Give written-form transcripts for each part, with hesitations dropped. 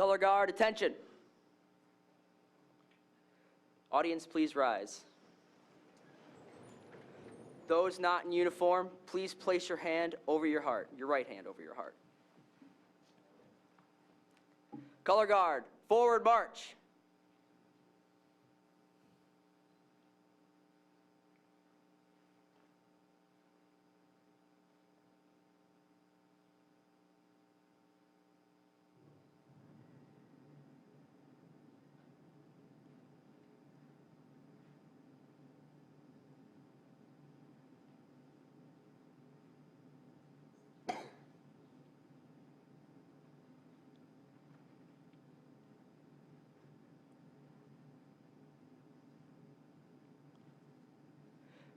Color guard, attention. Audience, please rise. Those not in uniform, please place your hand over your heart, your right hand over your heart. Color guard, forward march.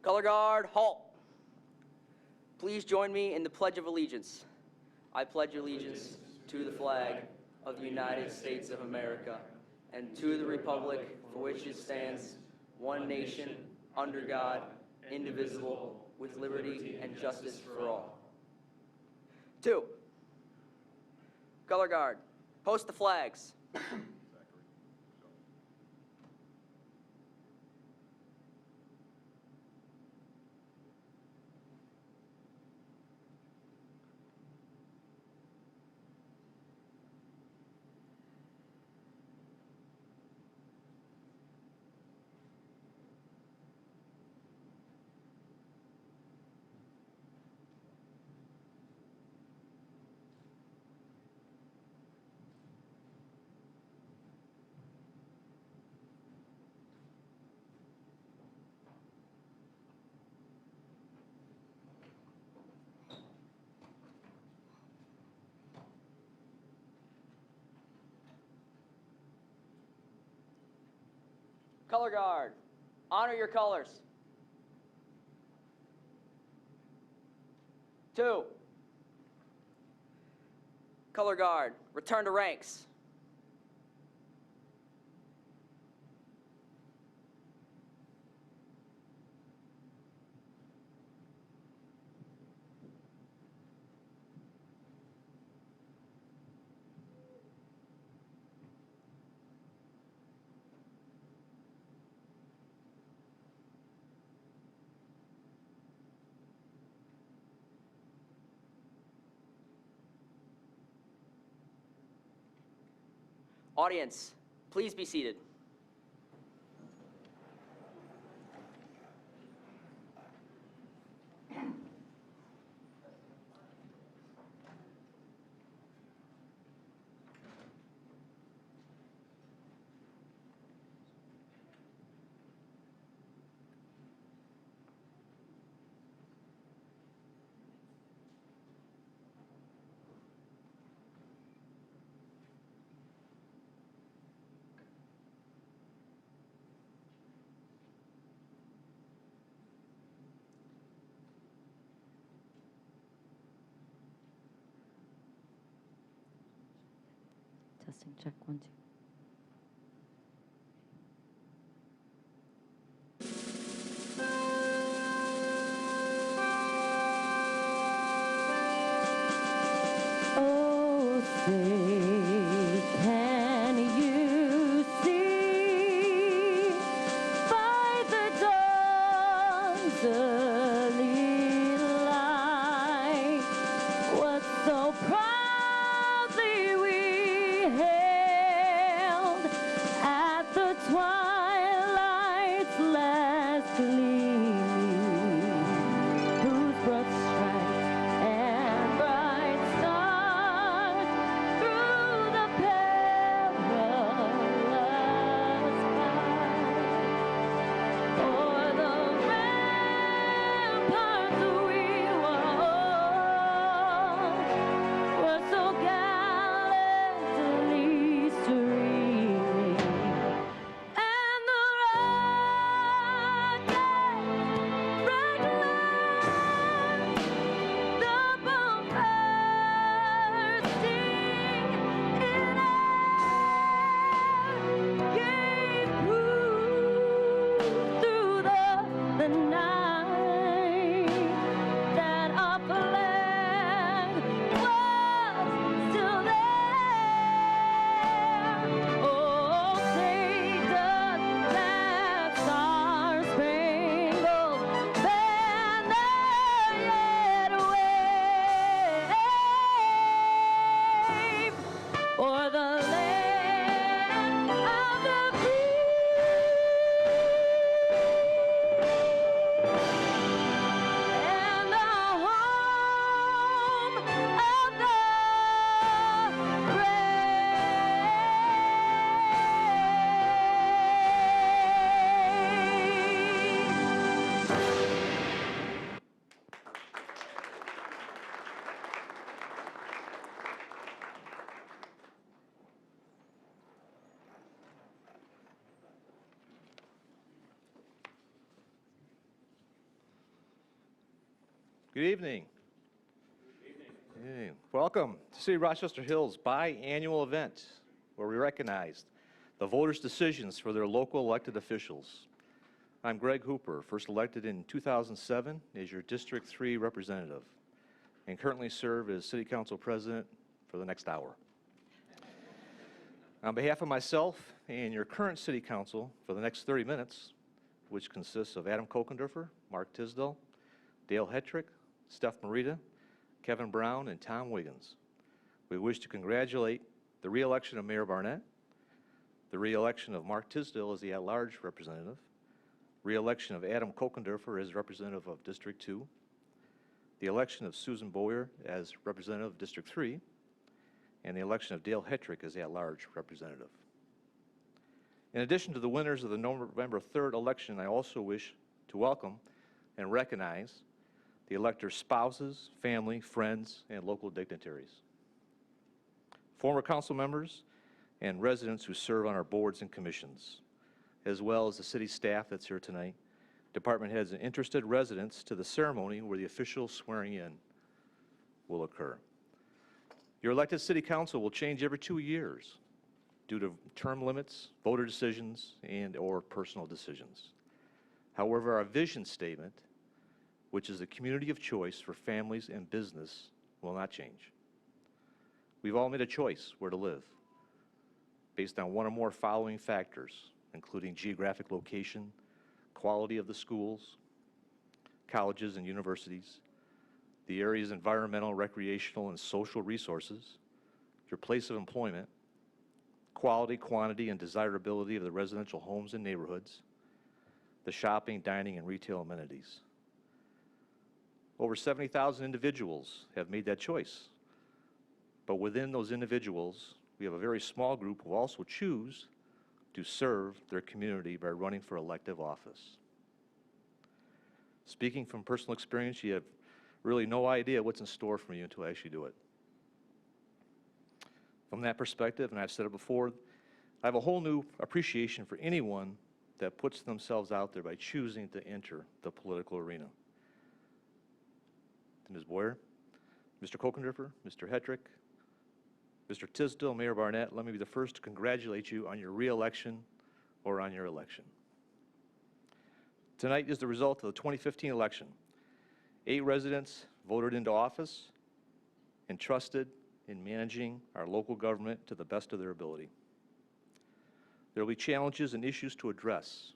Color guard, halt. Please join me in the Pledge of Allegiance. I pledge allegiance to the flag of the United States of America and to the republic for which it stands, one nation, under God, indivisible, with liberty and justice for all. 2. Color guard, post the flags. Color guard, honor your colors. 2. Color guard, return to ranks. Audience, please be seated. Testing, check, 1, 2. Oh, say, can you see by the dawn's early light what so proudly we hailed at the twilight's last gleaming, whose broad stripes and bright stars through Good evening. Hey, welcome to City of Rochester Hills biannual event where we recognize the voters' decisions for their local elected officials. I'm Greg Hooper, first elected in 2007 as your District 3 representative, and currently serve as City Council President for the next hour. On behalf of myself and your current City Council for the next 30 minutes, which consists of Adam Kokendorfer, Mark Tisdall, Dale Hetrick, Steph Marita, Kevin Brown, and Tom Wiggins, we wish to congratulate the re-election of Mayor Barnett, the re-election of Mark Tisdall as the at-large representative, re-election of Adam Kokendorfer as representative of District 2, the election of Susan Boyer as representative of District 3, and the election of Dale Hetrick as the at-large representative. In addition to the winners of the November 3rd election, I also wish to welcome and recognize the electors' spouses, family, friends, and local dignitaries, former council members, and residents who serve on our boards and commissions, as well as the city staff that's here tonight, department heads, and interested residents to the ceremony where the official swearing in will occur. Your elected city council will change every 2 years due to term limits, voter decisions, and/or personal decisions. However, our vision statement, which is a community of choice for families and business, will not change. We've all made a choice where to live based on one or more following factors, including geographic location, quality of the schools, colleges and universities, the area's environmental, recreational, and social resources, your place of employment, quality, quantity, and desirability of the residential homes and neighborhoods, the shopping, dining, and retail amenities. Over 70,000 individuals have made that choice. But within those individuals, we have a very small group who also choose to serve their community by running for elective office. Speaking from personal experience, you have really no idea what's in store for you until I actually do it. From that perspective, and I've said it before, I have a whole new appreciation for anyone that puts themselves out there by choosing to enter the political arena. To Ms. Boyer, Mr. Kokendorfer, Mr. Hetrick, Mr. Tisdall, Mayor Barnett, let me be the first to congratulate you on your re-election or on your election. Tonight is the result of the 2015 election. 8 residents voted into office and trusted in managing our local government to the best of their ability. There will be challenges and issues to address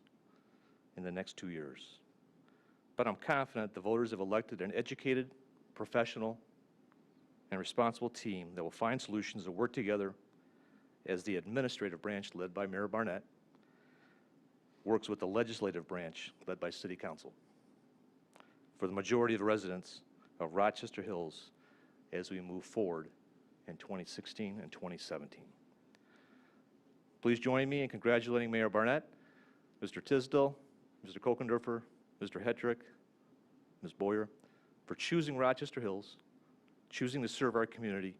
in the next 2 years. But I'm confident the voters have elected an educated, professional, and responsible team that will find solutions that work together as the administrative branch led by Mayor Barnett works with the legislative branch led by City Council for the majority of the residents of Rochester Hills as we move forward in 2016 and 2017. Please join me in congratulating Mayor Barnett, Mr. Tisdall, Mr. Kokendorfer, Mr. Hetrick, Ms. Boyer, for choosing Rochester Hills, choosing to serve our community,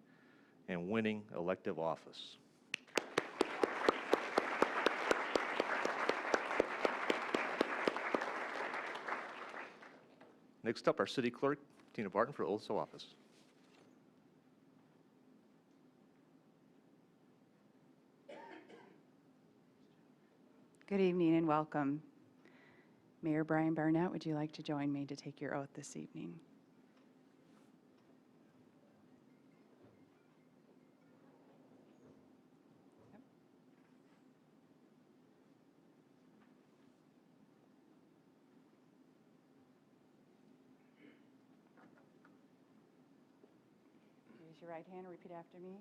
and winning elective office. Next up, our City Clerk, Tina Barton, for oaths of office. Good evening and welcome. Mayor Brian Barnett, would you like to join me to take your oath this evening? Raise your right hand and repeat after me.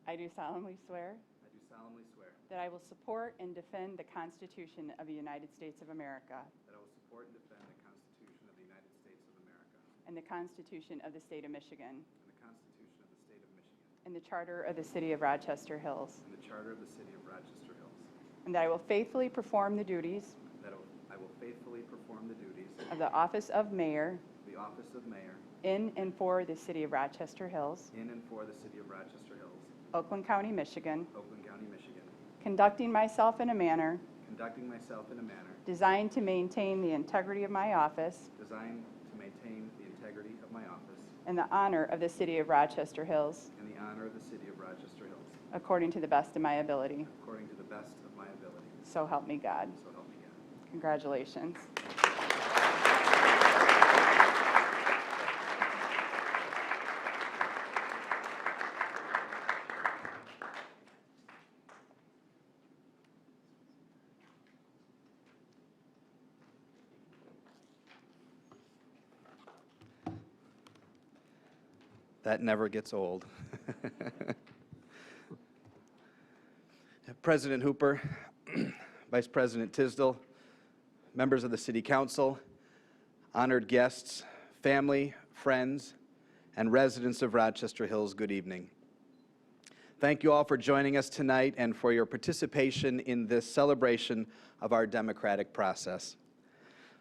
I do solemnly swear I do solemnly swear that I will support and defend the Constitution of the United States of America that I will support and defend the Constitution of the United States of America and the Constitution of the State of Michigan and the Constitution of the State of Michigan and the Charter of the City of Rochester Hills, and the Charter of the City of Rochester Hills, and that I will faithfully perform the duties that I will faithfully perform the duties of the office of mayor of the office of mayor in and for the City of Rochester Hills, in and for the City of Rochester Hills, Oakland County, Michigan, Oakland County, Michigan, conducting myself in a manner conducting myself in a manner designed to maintain the integrity of my office designed to maintain the integrity in the honor of the city of Rochester Hills, in the honor of the city of Rochester Hills, according to the best of my ability. according to the best of my ability. So help me God. So help me God. Congratulations. That never gets old. President Hooper, Vice President Tisdall, members of the City Council, honored guests, family, friends, and residents of Rochester Hills, good evening. Thank you all for joining us tonight and for your participation in this celebration of our democratic process.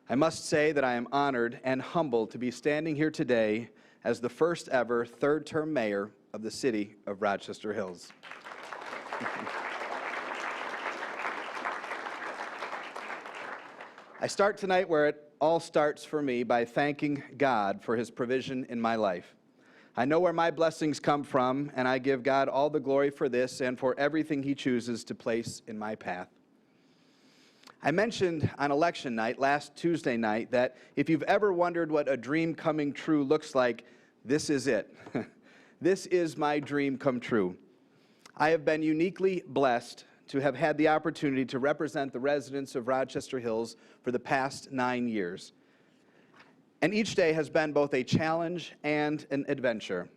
I must say that I am honored and humbled to be standing here today as the first ever third-term mayor of the city of Rochester Hills. I start tonight where it all starts for me by thanking God for his provision in my life. I know where my blessings come from, and I give God all the glory for this and for everything he chooses to place in my path. I mentioned on election night, last Tuesday night, that if you've ever wondered what a dream coming true looks like, this is it. This is my dream come true. I have been uniquely blessed to have had the opportunity to represent the residents of Rochester Hills for the past 9 years. And each day has been both a challenge and an adventure.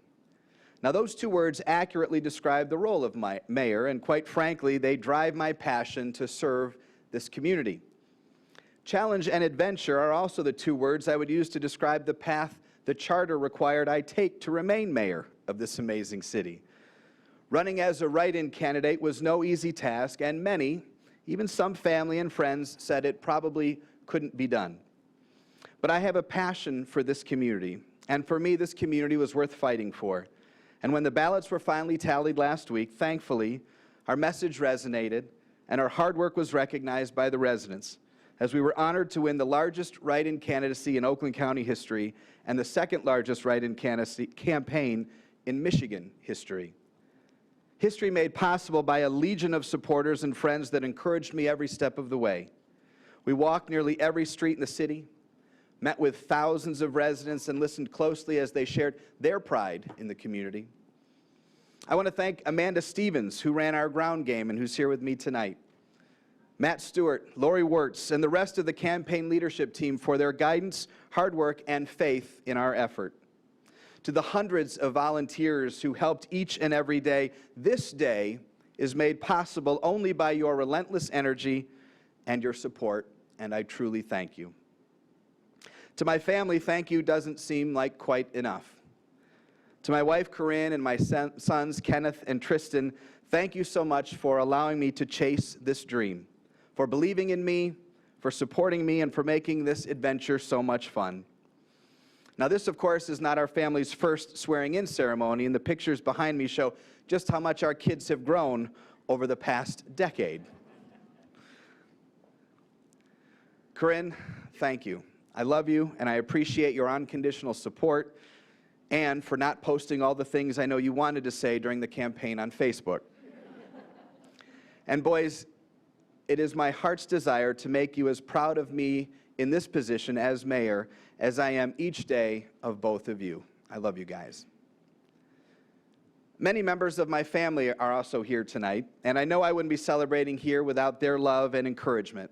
Now, those two words accurately describe the role of my mayor, and quite frankly, they drive my passion to serve this community. Challenge and adventure are also the two words I would use to describe the path the charter required I take to remain mayor of this amazing city. Running as a write-in candidate was no easy task, and many, even some family and friends, said it probably couldn't be done. But I have a passion for this community, and for me, this community was worth fighting for. And when the ballots were finally tallied last week, thankfully, our message resonated, and our hard work was recognized by the residents, as we were honored to win the largest write-in candidacy in Oakland County history and the second largest write-in campaign in Michigan history. History made possible by a legion of supporters and friends that encouraged me every step of the way. We walked nearly every street in the city, met with thousands of residents, and listened closely as they shared their pride in the community. I want to thank Amanda Stevens, who ran our ground game and who's here with me tonight. Matt Stewart, Lori Wirtz, and the rest of the campaign leadership team for their guidance, hard work, and faith in our effort. To the hundreds of volunteers who helped each and every day, this day is made possible only by your relentless energy and your support, and I truly thank you. To my family, thank you doesn't seem like quite enough. To my wife, Corinne, and my sons, Kenneth and Tristan, thank you so much for allowing me to chase this dream, for believing in me, for supporting me, and for making this adventure so much fun. Now, this, of course, is not our family's first swearing-in ceremony, and the pictures behind me show just how much our kids have grown over the past decade. Corinne, thank you. I love you, and I appreciate your unconditional support and for not posting all the things I know you wanted to say during the campaign on Facebook. And boys, it is my heart's desire to make you as proud of me in this position as mayor as I am each day of both of you. I love you guys. Many members of my family are also here tonight, and I know I wouldn't be celebrating here without their love and encouragement.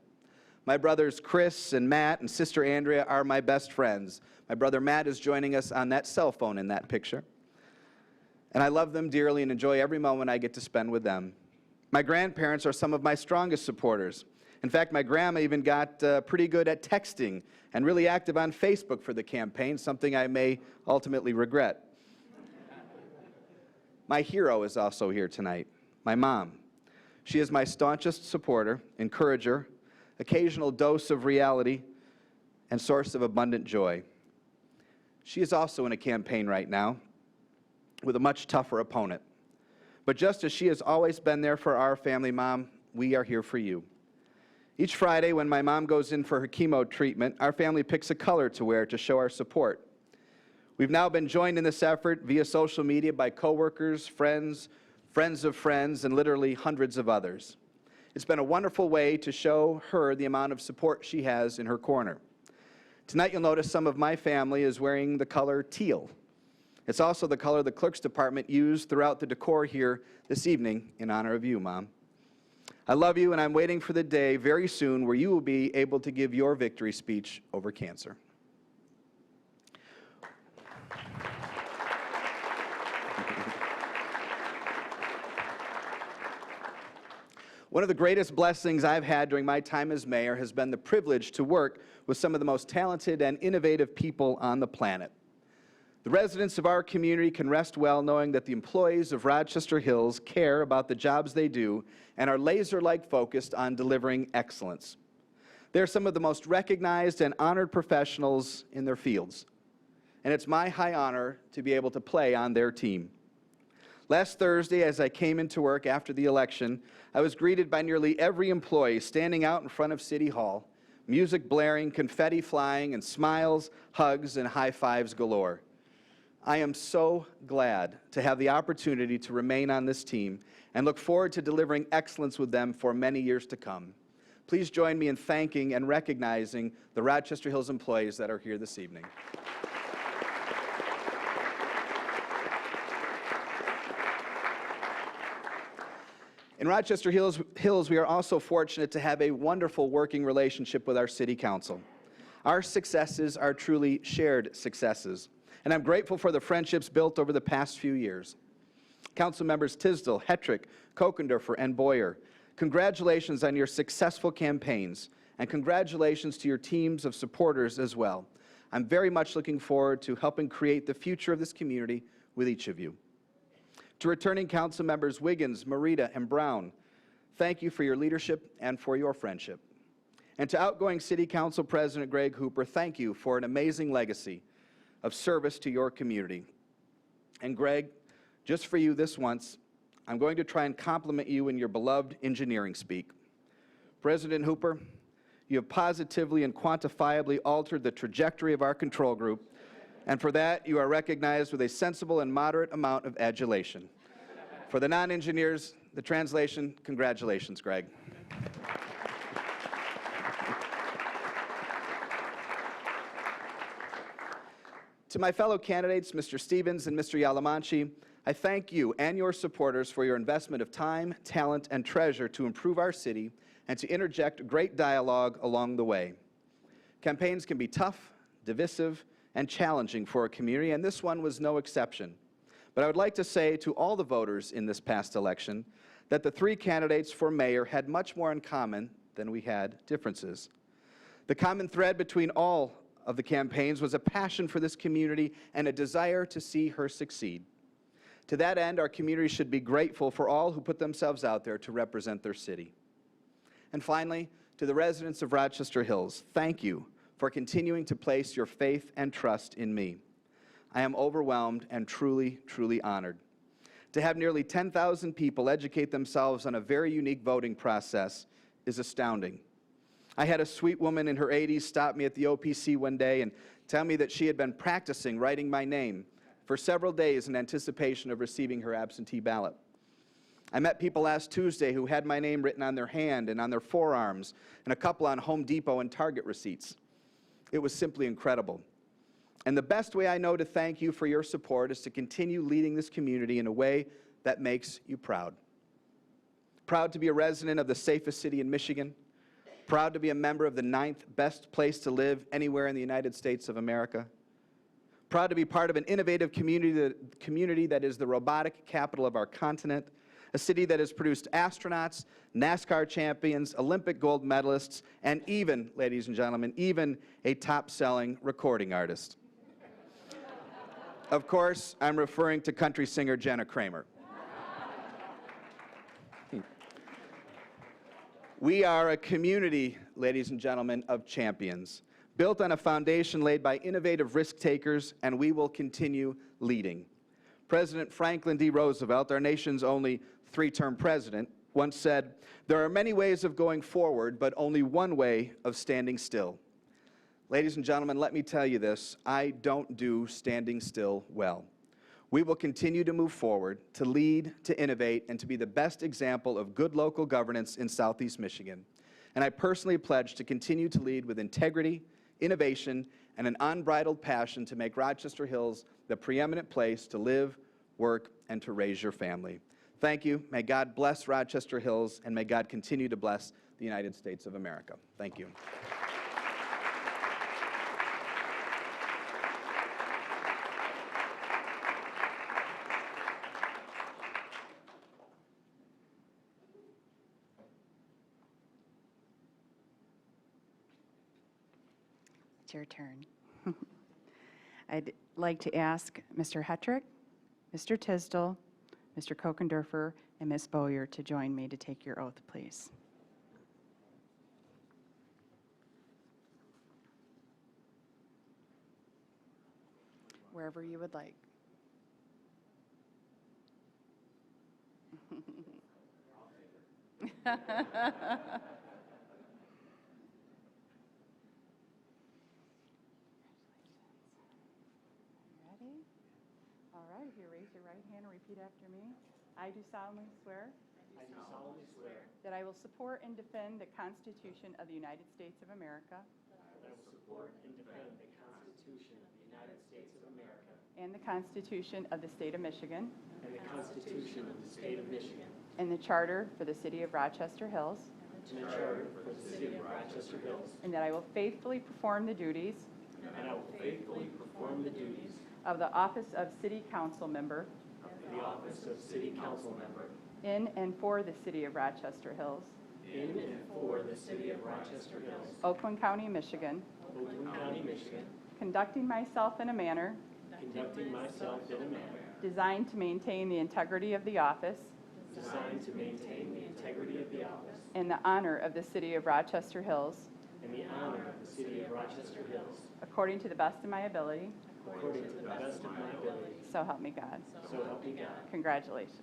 My brothers Chris and Matt and sister Andrea are my best friends. My brother Matt is joining us on that cell phone in that picture. And I love them dearly and enjoy every moment I get to spend with them. My grandparents are some of my strongest supporters. In fact, my grandma even got pretty good at texting and really active on Facebook for the campaign, something I may ultimately regret. My hero is also here tonight, my mom. She is my staunchest supporter, encourager, occasional dose of reality, and source of abundant joy. She is also in a campaign right now with a much tougher opponent. But just as she has always been there for our family, Mom, we are here for you. Each Friday when my mom goes in for her chemo treatment, our family picks a color to wear to show our support. We've now been joined in this effort via social media by coworkers, friends, friends of friends, and literally hundreds of others. It's been a wonderful way to show her the amount of support she has in her corner. Tonight you'll notice some of my family is wearing the color teal. It's also the color the clerk's department used throughout the decor here this evening in honor of you, Mom. I love you, and I'm waiting for the day very soon where you will be able to give your victory speech over cancer. One of the greatest blessings I've had during my time as mayor has been the privilege to work with some of the most talented and innovative people on the planet. The residents of our community can rest well knowing that the employees of Rochester Hills care about the jobs they do and are laser-like focused on delivering excellence. They're some of the most recognized and honored professionals in their fields, and it's my high honor to be able to play on their team. Last Thursday, as I came into work after the election, I was greeted by nearly every employee standing out in front of City Hall, music blaring, confetti flying, and smiles, hugs, and high fives galore. I am so glad to have the opportunity to remain on this team and look forward to delivering excellence with them for many years to come. Please join me in thanking and recognizing the Rochester Hills employees that are here this evening. In Rochester Hills, we are also fortunate to have a wonderful working relationship with our City Council. Our successes are truly shared successes, and I'm grateful for the friendships built over the past few years. Council members Tisdall, Hetrick, Kokendorfer, and Boyer, congratulations on your successful campaigns, and congratulations to your teams of supporters as well. I'm very much looking forward to helping create the future of this community with each of you. To returning council members Wiggins, Merida, and Brown, thank you for your leadership and for your friendship. And to outgoing City Council President Greg Hooper, thank you for an amazing legacy of service to your community. And Greg, just for you this once, I'm going to try and compliment you in your beloved engineering speak. President Hooper, you have positively and quantifiably altered the trajectory of our control group, and for that, you are recognized with a sensible and moderate amount of adulation. For the non-engineers, the translation, congratulations, Greg. To my fellow candidates, Mr. Stevens and Mr. Yalamanchi, I thank you and your supporters for your investment of time, talent, and treasure to improve our city and to interject great dialogue along the way. Campaigns can be tough, divisive, and challenging for a community, and this one was no exception. But I would like to say to all the voters in this past election that the three candidates for mayor had much more in common than we had differences. The common thread between all of the campaigns was a passion for this community and a desire to see her succeed. To that end, our community should be grateful for all who put themselves out there to represent their city. And finally, to the residents of Rochester Hills, thank you for continuing to place your faith and trust in me. I am overwhelmed and truly, truly honored. To have nearly 10,000 people educate themselves on a very unique voting process is astounding. I had a sweet woman in her 80s stop me at the OPC one day and tell me that she had been practicing writing my name for several days in anticipation of receiving her absentee ballot. I met people last Tuesday who had my name written on their hand and on their forearms, and a couple on Home Depot and Target receipts. It was simply incredible. And the best way I know to thank you for your support is to continue leading this community in a way that makes you proud. Proud to be a resident of the safest city in Michigan. Proud to be a member of the 9th best place to live anywhere in the United States of America. Proud to be part of an innovative community that is the robotic capital of our continent. A city that has produced astronauts, NASCAR champions, Olympic gold medalists, and even, ladies and gentlemen, even a top-selling recording artist. Of course, I'm referring to country singer Jenna Kramer. We are a community, ladies and gentlemen, of champions, built on a foundation laid by innovative risk-takers, and we will continue leading. President Franklin D. Roosevelt, our nation's only three-term president, once said, "There are many ways of going forward, but only one way of standing still." Ladies and gentlemen, let me tell you this, I don't do standing still well. We will continue to move forward, to lead, to innovate, and to be the best example of good local governance in Southeast Michigan. And I personally pledge to continue to lead with integrity, innovation, and an unbridled passion to make Rochester Hills the preeminent place to live, work, and to raise your family. Thank you. May God bless Rochester Hills, and may God continue to bless the United States of America. Thank you. It's your turn. I'd like to ask Mr. Hetrick, Mr. Tisdall, Mr. Kokendorfer, and Ms. Bowyer to join me to take your oath, please. Wherever you would like. Ready? All right, if you raise your right hand and repeat after me. I do solemnly swear that I will support and defend the Constitution of the United States of America and the Constitution of the State of Michigan and the Charter for the City of Rochester Hills, and that I will faithfully perform the duties of the office of City Council Member in and for the City of Rochester Hills, Oakland County, Michigan, conducting myself in a manner designed to maintain the integrity of the office and the honor of the City of Rochester Hills, according to the best of my ability. So help me God. Congratulations.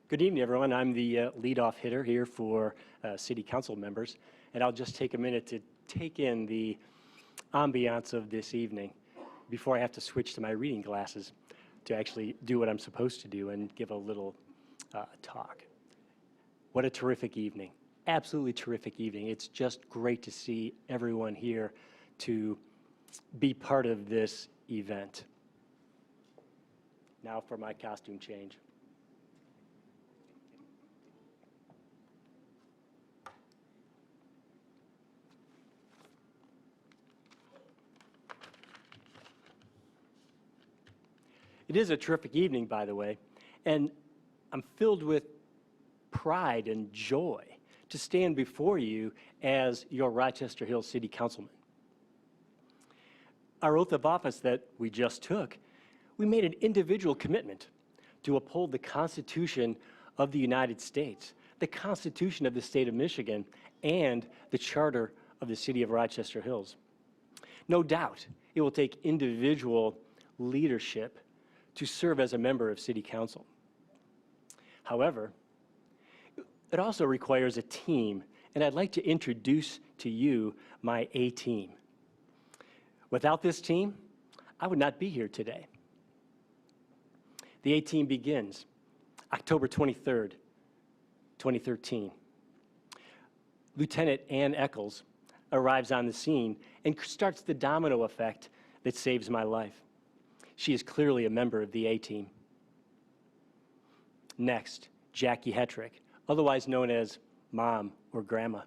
Good evening, everyone. I'm the leadoff hitter here for City Council members, and I'll just take a minute to take in the ambiance of this evening before I have to switch to my reading glasses to actually do what I'm supposed to do and give a little talk. What a terrific evening. Absolutely terrific evening. It's just great to see everyone here to be part of this event. Now for my costume change. It is a terrific evening, by the way, and I'm filled with pride and joy to stand before you as your Rochester Hills City Councilman. Our oath of office that we just took, we made an individual commitment to uphold the Constitution of the United States, the Constitution of the State of Michigan, and the Charter of the City of Rochester Hills. No doubt, it will take individual leadership to serve as a member of City Council. However, it also requires a team, and I'd like to introduce to you my A-team. Without this team, I would not be here today. The A-team begins October 23rd, 2013. Lieutenant Ann Eccles arrives on the scene and starts the domino effect that saves my life. She is clearly a member of the A-team. Next, Jackie Hetrick, otherwise known as Mom or Grandma.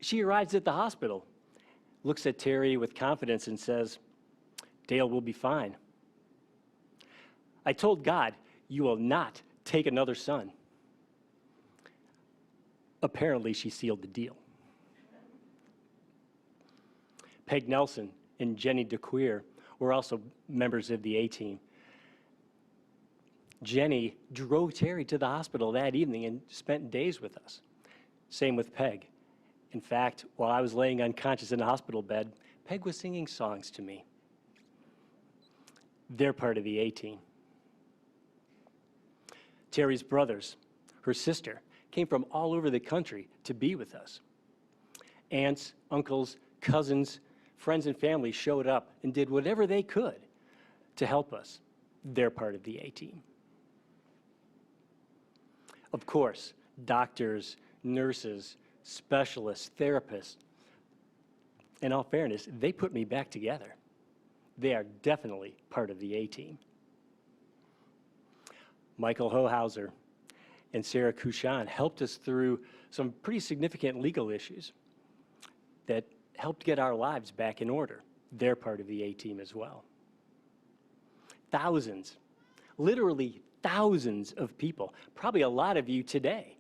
She arrives at the hospital, looks at Terry with confidence and says, "Dale will be fine." I told God, "You will not take another son." Apparently, she sealed the deal. Peg Nelson and Jenny DeQueer were also members of the A-Team. Jenny drove Terry to the hospital that evening and spent days with us. Same with Peg. In fact, while I was laying unconscious in the hospital bed, Peg was singing songs to me. They're part of the A-Team. Terry's brothers, her sister, came from all over the country to be with us. Aunts, uncles, cousins, friends, and family showed up and did whatever they could to help us. They're part of the A-Team. Of course, doctors, nurses, specialists, therapists, in all fairness, they put me back together. They are definitely part of the A-Team. Michael Hohauser and Sarah Couchon helped us through some pretty significant legal issues that helped get our lives back in order. They're part of the A-Team as well. Thousands, literally thousands of people, probably a lot of you today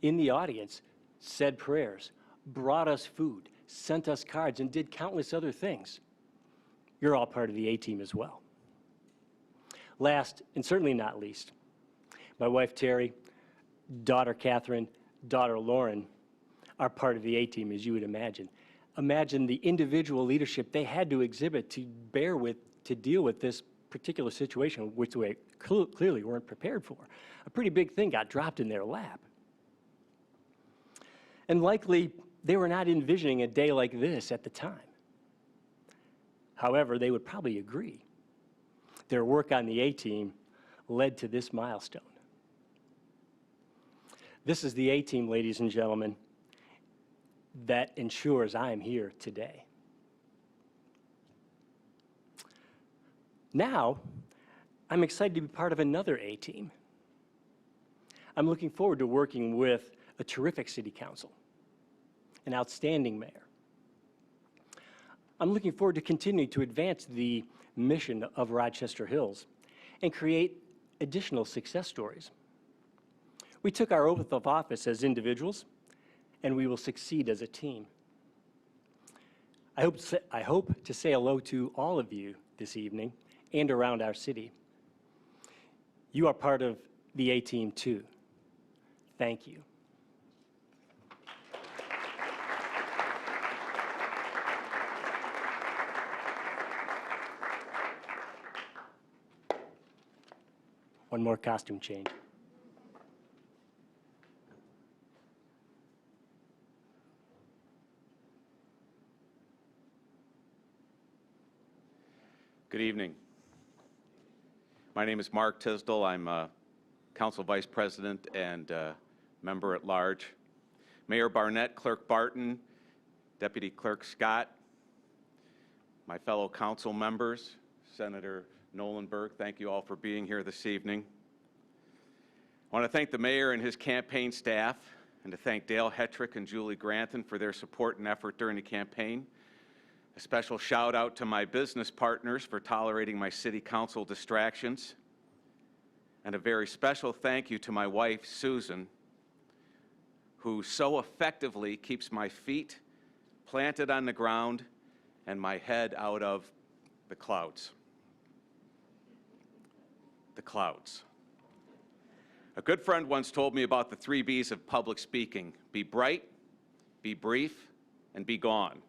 in the audience, said prayers, brought us food, sent us cards, and did countless other things. You're all part of the A-Team as well. Last, and certainly not least, my wife Terry, daughter Catherine, daughter Lauren are part of the A-Team, as you would imagine. Imagine the individual leadership they had to exhibit to deal with this particular situation, which they clearly weren't prepared for. A pretty big thing got dropped in their lap. And likely, they were not envisioning a day like this at the time. However, they would probably agree. Their work on the A-Team led to this milestone. This is the A-Team, ladies and gentlemen, that ensures I am here today. Now, I'm excited to be part of another A-Team. I'm looking forward to working with a terrific city council, an outstanding mayor. I'm looking forward to continuing to advance the mission of Rochester Hills and create additional success stories. We took our oath of office as individuals, and we will succeed as a team. I hope to say hello to all of you this evening and around our city. You are part of the A-Team too. Thank you. One more costume change. Good evening. My name is Mark Tisdall. I'm Council Vice President and Member at Large. Mayor Barnett, Clerk Barton, Deputy Clerk Scott, my fellow council members, Senator Nolenberg, thank you all for being here this evening. I want to thank the mayor and his campaign staff, and to thank Dale Hetrick and Julie Grantham for their support and effort during the campaign. A special shout out to my business partners for tolerating my city council distractions. And a very special thank you to my wife, Susan, who so effectively keeps my feet planted on the ground and my head out of the clouds. The clouds. A good friend once told me about the 3 B's of public speaking: be bright, be brief, and be gone.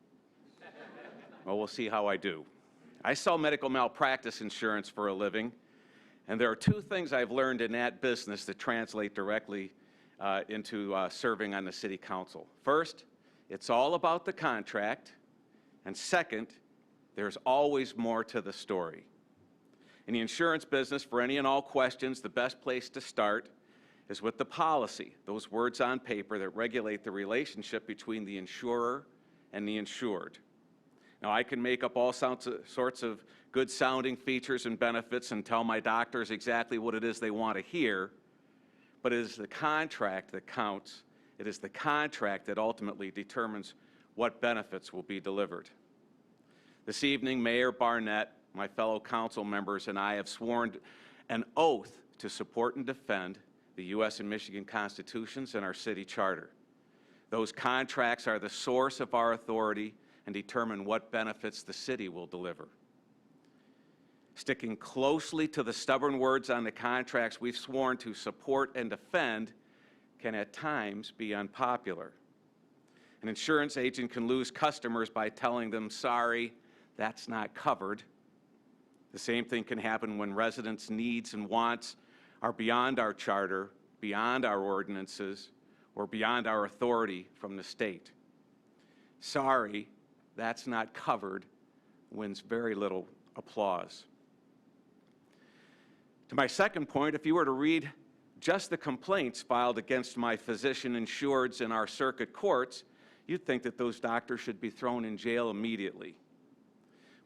Well, we'll see how I do. I sell medical malpractice insurance for a living, and there are 2 things I've learned in that business that translate directly into serving on the city council. First, it's all about the contract, and second, there's always more to the story. In the insurance business, for any and all questions, the best place to start is with the policy, those words on paper that regulate the relationship between the insurer and the insured. Now, I can make up all sorts of good-sounding features and benefits and tell my doctors exactly what it is they want to hear, but it is the contract that counts. It is the contract that ultimately determines what benefits will be delivered. This evening, Mayor Barnett, my fellow council members, and I have sworn an oath to support and defend the U.S. and Michigan constitutions and our city charter. Those contracts are the source of our authority and determine what benefits the city will deliver. Sticking closely to the stubborn words on the contracts we've sworn to support and defend can at times be unpopular. An insurance agent can lose customers by telling them, sorry, that's not covered. The same thing can happen when residents' needs and wants are beyond our charter, beyond our ordinances, or beyond our authority from the state. Sorry, that's not covered wins very little applause. To my second point, if you were to read just the complaints filed against my physician insureds in our circuit courts, you'd think that those doctors should be thrown in jail immediately.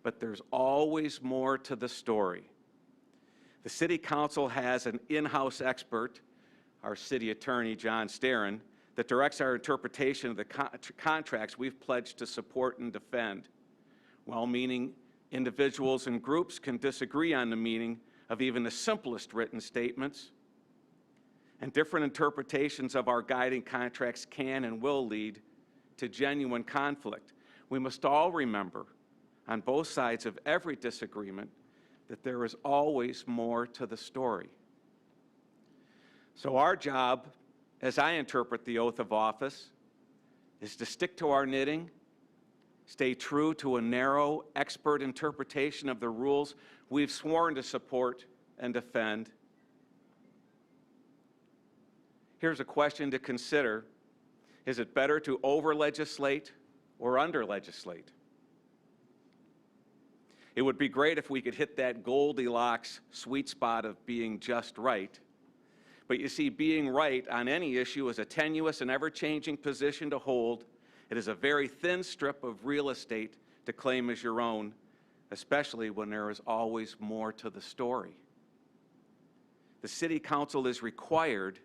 But there's always more to the story. The City Council has an in-house expert, our City Attorney, John Starren, that directs our interpretation of the contracts we've pledged to support and defend. Well-meaning individuals and groups can disagree on the meaning of even the simplest written statements, and different interpretations of our guiding contracts can and will lead to genuine conflict. We must all remember, on both sides of every disagreement, that there is always more to the story. So our job, as I interpret the oath of office, is to stick to our knitting, stay true to a narrow, expert interpretation of the rules we've sworn to support and defend. Here's a question to consider. Is it better to over-legislate or under-legislate? It would be great if we could hit that Goldilocks sweet spot of being just right. But you see, being right on any issue is a tenuous and ever-changing position to hold. It is a very thin strip of real estate to claim as your own, especially when there is always more to the story. The City Council is required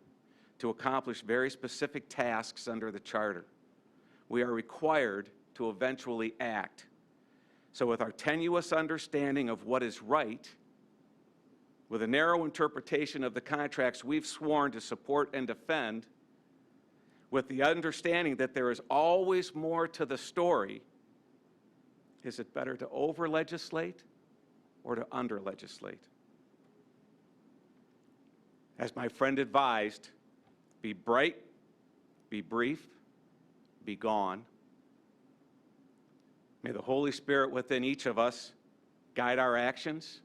to accomplish very specific tasks under the Charter. We are required to eventually act. So with our tenuous understanding of what is right, with a narrow interpretation of the contracts we've sworn to support and defend, with the understanding that there is always more to the story, is it better to over-legislate or to under-legislate? As my friend advised, be bright, be brief, be gone. May the Holy Spirit within each of us guide our actions.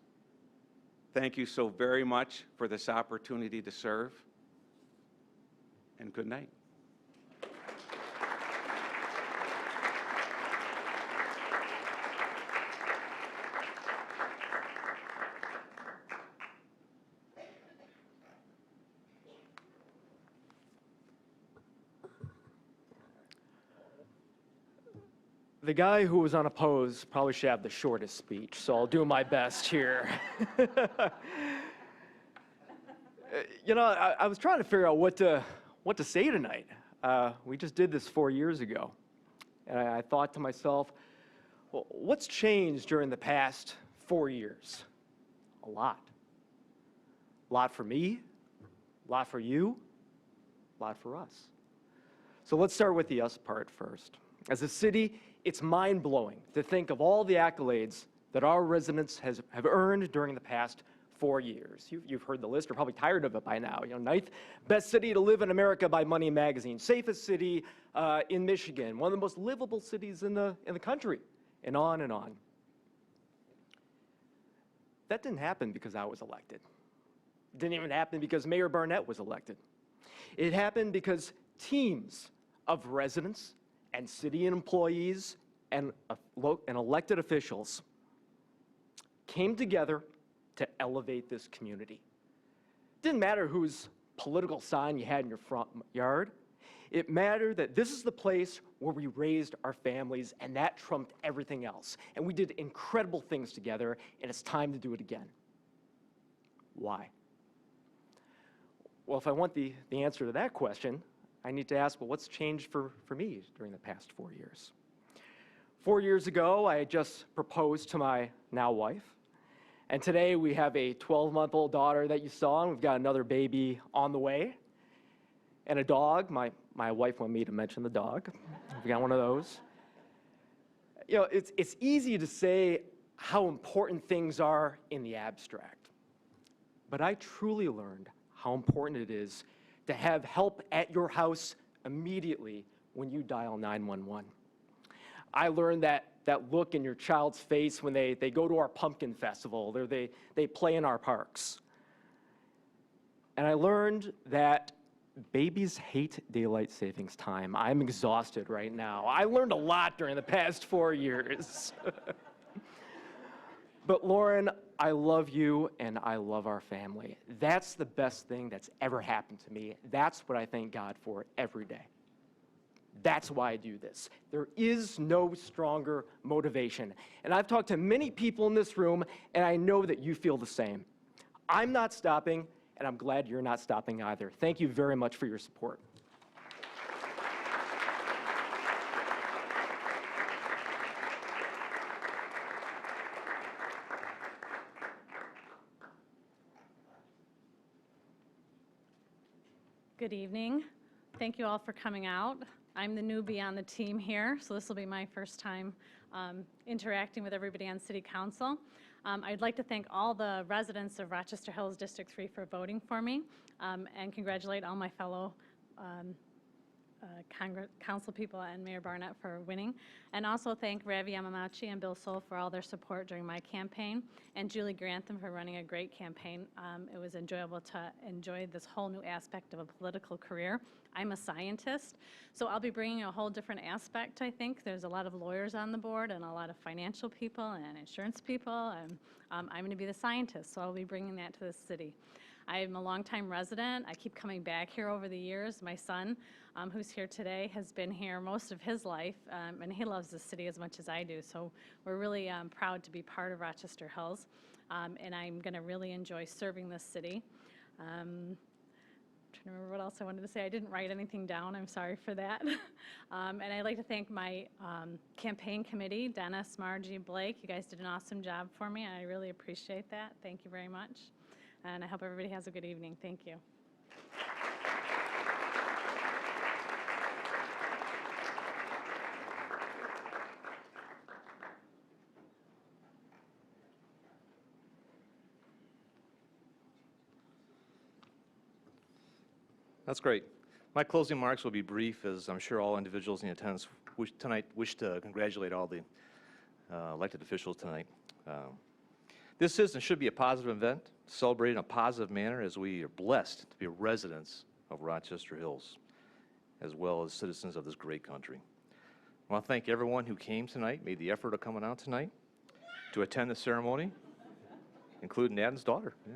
Thank you so very much for this opportunity to serve, and good night. The guy who was unopposed probably should have the shortest speech, so I'll do my best here. You know, I was trying to figure out what to say tonight. We just did this 4 years ago, and I thought to myself, well, what's changed during the past 4 years? A lot. A lot for me, a lot for you, a lot for us. So let's start with the us part first. As a city, it's mind-blowing to think of all the accolades that our residents have earned during the past 4 years. You've heard the list, you're probably tired of it by now. You know, 9th best city to live in America by Money Magazine, safest city in Michigan, one of the most livable cities in the country, and on and on. That didn't happen because I was elected. It didn't even happen because Mayor Barnett was elected. It happened because teams of residents and city employees and elected officials came together to elevate this community. It didn't matter whose political sign you had in your front yard. It mattered that this is the place where we raised our families, and that trumped everything else. And we did incredible things together, and it's time to do it again. Why? Well, if I want the answer to that question, I need to ask, well, what's changed for me during the past 4 years? 4 years ago, I had just proposed to my now wife. And today we have a 12-month-old daughter that you saw, and we've got another baby on the way. and a dog. My wife wanted me to mention the dog. We got one of those. You know, it's easy to say how important things are in the abstract, but I truly learned how important it is to have help at your house immediately when you dial 911. I learned that look in your child's face when they go to our pumpkin festival or they play in our parks. And I learned that babies hate daylight savings time. I'm exhausted right now. I learned a lot during the past 4 years. But Lauren, I love you and I love our family. That's the best thing that's ever happened to me. That's what I thank God for every day. That's why I do this. There is no stronger motivation. And I've talked to many people in this room, and I know that you feel the same. I'm not stopping, and I'm glad you're not stopping either. Thank you very much for your support. Good evening. Thank you all for coming out. I'm the newbie on the team here, so this will be my first time interacting with everybody on City Council. I'd like to thank all the residents of Rochester Hills District 3 for voting for me, and congratulate all my fellow council people and Mayor Barnett for winning. And also thank Ravi Yamamauchi and Bill Soul for all their support during my campaign, and Julie Grantham for running a great campaign. It was enjoyable to enjoy this whole new aspect of a political career. I'm a scientist, so I'll be bringing a whole different aspect, I think. There's a lot of lawyers on the board and a lot of financial people and insurance people, and I'm going to be the scientist, so I'll be bringing that to the city. I'm a longtime resident. I keep coming back here over the years. My son, who's here today, has been here most of his life, and he loves the city as much as I do. So we're really proud to be part of Rochester Hills, and I'm going to really enjoy serving this city. I'm trying to remember what else I wanted to say. I didn't write anything down. I'm sorry for that. And I'd like to thank my campaign committee, Dennis, Margie, Blake. You guys did an awesome job for me, and I really appreciate that. Thank you very much. And I hope everybody has a good evening. Thank you. That's great. My closing remarks will be brief, as I'm sure all individuals in attendance tonight wish to congratulate all the elected officials tonight. This is and should be a positive event, celebrated in a positive manner, as we are blessed to be residents of Rochester Hills, as well as citizens of this great country. I want to thank everyone who came tonight, made the effort of coming out tonight to attend the ceremony, including Adam's daughter. Yeah.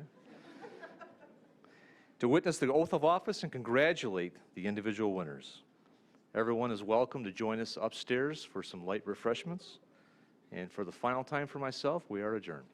To witness the oath of office and congratulate the individual winners. Everyone is welcome to join us upstairs for some light refreshments. And for the final time for myself, we are adjourned.